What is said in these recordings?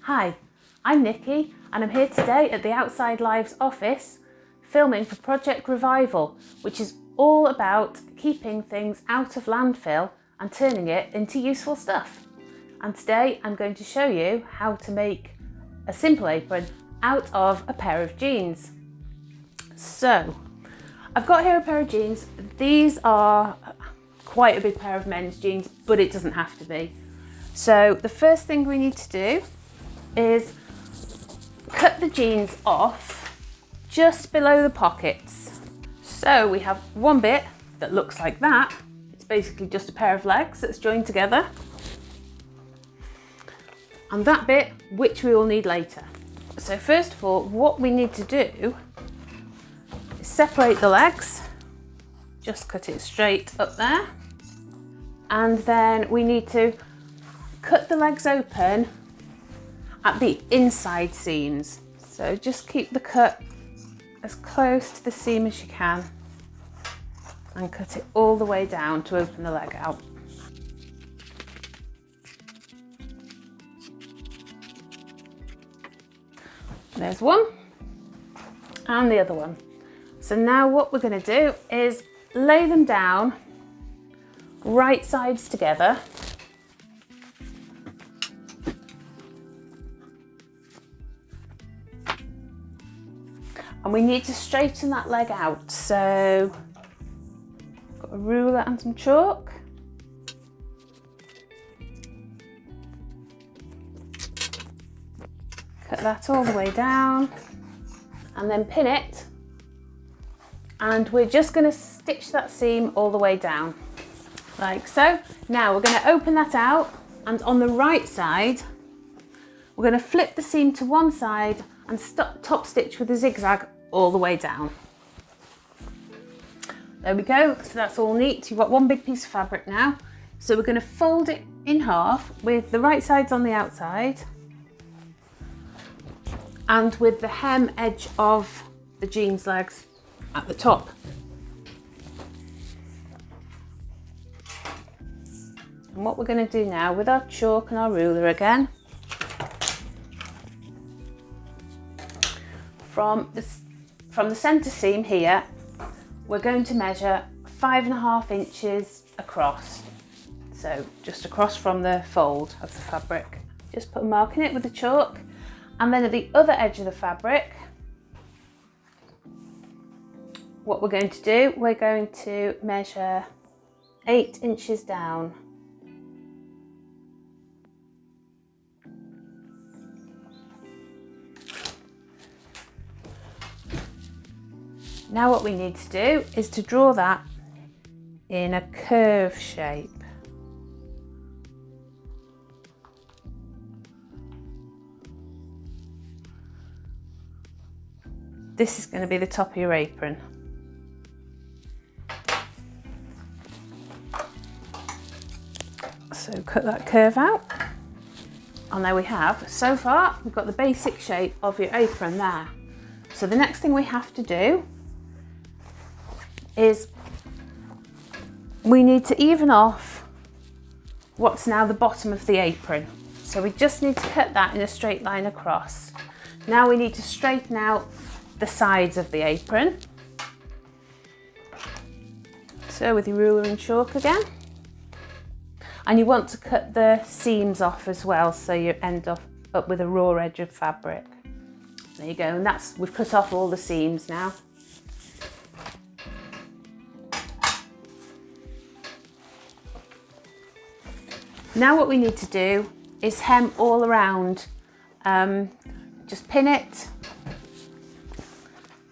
Hi, I'm Nikki and I'm here today at the Outside Lives office filming for Project RevivOL, which is all about keeping things out of landfill and turning it into useful stuff. And today I'm going to show you how to make a simple apron out of a pair of jeans. So I've got here a pair of jeans. These are quite a big pair of men's jeans, but it doesn't have to be. So the first thing we need to do is cut the jeans off just below the pockets. So we have one bit that looks like that. It's basically just a pair of legs that's joined together. And that bit, which we will need later. So first of all, what we need to do is separate the legs. Just cut it straight up there. And then we need to cut the legs open at the inside seams. So just keep the cut as close to the seam as you can and cut it all the way down to open the leg out. There's one and the other one. So now what we're going to do is lay them down right sides together. And we need to straighten that leg out. So got a ruler and some chalk. Cut that all the way down and then pin it. And we're just going to stitch that seam all the way down, like so. Now we're going to open that out, and on the right side, we're going to flip the seam to one side and top stitch with a zigzag all the way down. There we go, so that's all neat. You've got one big piece of fabric now. So we're going to fold it in half with the right sides on the outside and with the hem edge of the jeans legs at the top. And what we're going to do now with our chalk and our ruler again, from the centre seam here, we're going to measure 5.5 inches across. So just across from the fold of the fabric. Just put a mark in it with the chalk, and then at the other edge of the fabric, what we're going to do, we're going to measure 8 inches down. Now what we need to do is to draw that in a curve shape. This is going to be the top of your apron. So cut that curve out, and there we have, so far we've got the basic shape of your apron there. So the next thing we have to do is we need to even off what's now the bottom of the apron. So we just need to cut that in a straight line across. Now we need to straighten out the sides of the apron. So with your ruler and chalk again. And you want to cut the seams off as well, so you end up with a raw edge of fabric. There you go, and we've cut off all the seams now. Now what we need to do is hem all around. Just pin it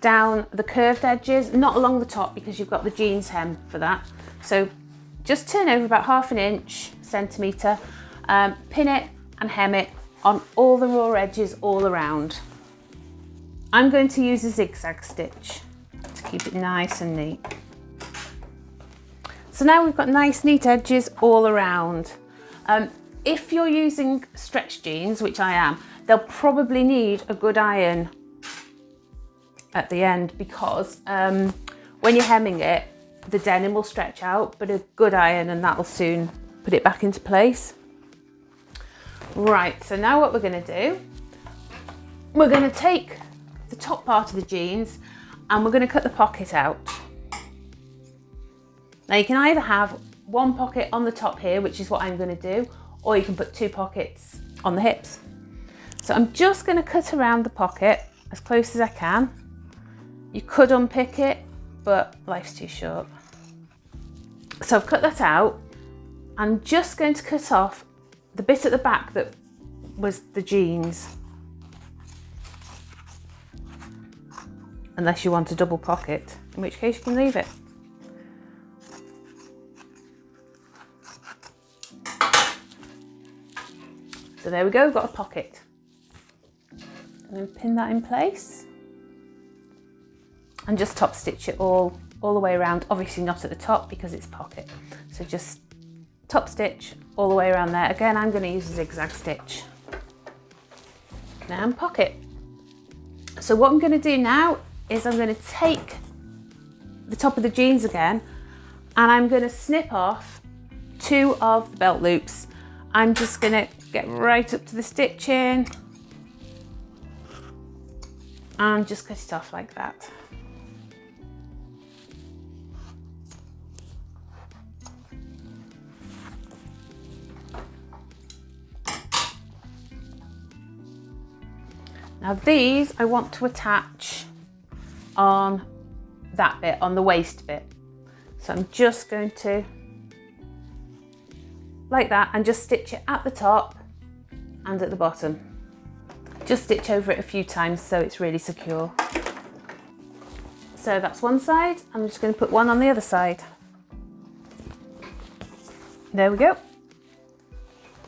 down the curved edges, not along the top because you've got the jeans hem for that. So just turn over about 1/2 centimetre, pin it and hem it on all the raw edges all around. I'm going to use a zigzag stitch to keep it nice and neat. So now we've got nice neat edges all around. If you're using stretch jeans, which I am, they'll probably need a good iron at the end because when you're hemming it, the denim will stretch out, but a good iron and that will soon put it back into place. Right, so now what we're going to do, we're going to take the top part of the jeans and we're going to cut the pocket out. Now you can either have one pocket on the top here, which is what I'm going to do, or you can put 2 pockets on the hips. So I'm just going to cut around the pocket as close as I can. You could unpick it, but life's too short. So I've cut that out. I'm just going to cut off the bit at the back that was the jeans. Unless you want a double pocket, in which case you can leave it. So there we go, we've got a pocket. And then pin that in place. And just top stitch it all the way around. Obviously not at the top because it's pocket. So just top stitch all the way around there. Again, I'm going to use a zigzag stitch. And pocket. So what I'm going to do now is I'm going to take the top of the jeans again and I'm going to snip off 2 of the belt loops. I'm just going to get right up to the stitching and just cut it off like that. Now these I want to attach on that bit, on the waist bit. So I'm just going to, like that, and just stitch it at the top and at the bottom. Just stitch over it a few times so it's really secure. So that's one side. I'm just going to put one on the other side. There we go.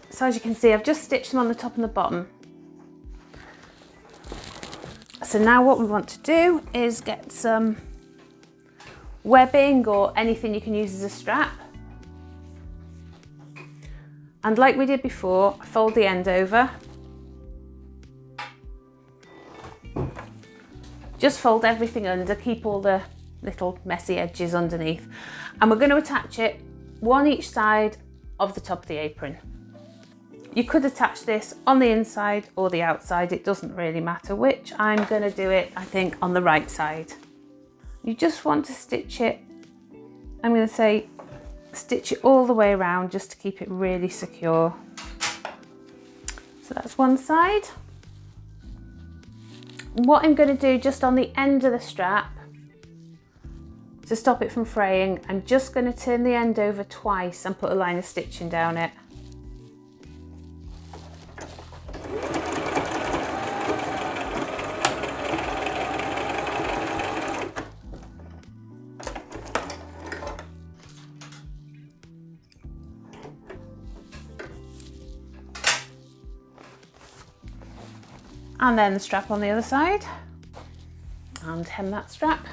So as you can see, I've just stitched them on the top and the bottom. So now what we want to do is get some webbing or anything you can use as a strap. And like we did before, fold the end over. Just fold everything under, keep all the little messy edges underneath. And we're going to attach it one each side of the top of the apron. You could attach this on the inside or the outside, it doesn't really matter which. I'm going to do it, I think, on the right side. You just want to stitch it, I'm going to say stitch it all the way around just to keep it really secure. So that's one side. What I'm going to do just on the end of the strap, to stop it from fraying, I'm just going to turn the end over twice and put a line of stitching down it. And then the strap on the other side, and hem that strap.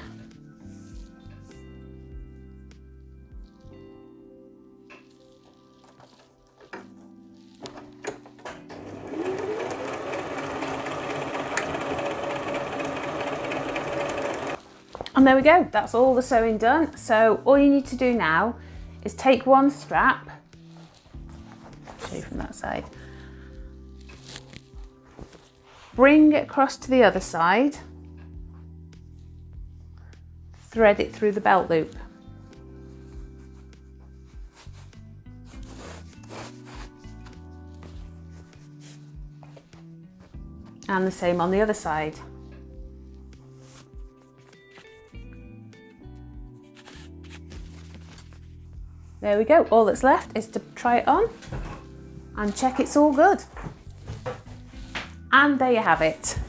And there we go, that's all the sewing done. So all you need to do now is take one strap, show you from that side, bring it across to the other side, thread it through the belt loop. And the same on the other side. There we go, all that's left is to try it on and check it's all good. And there you have it.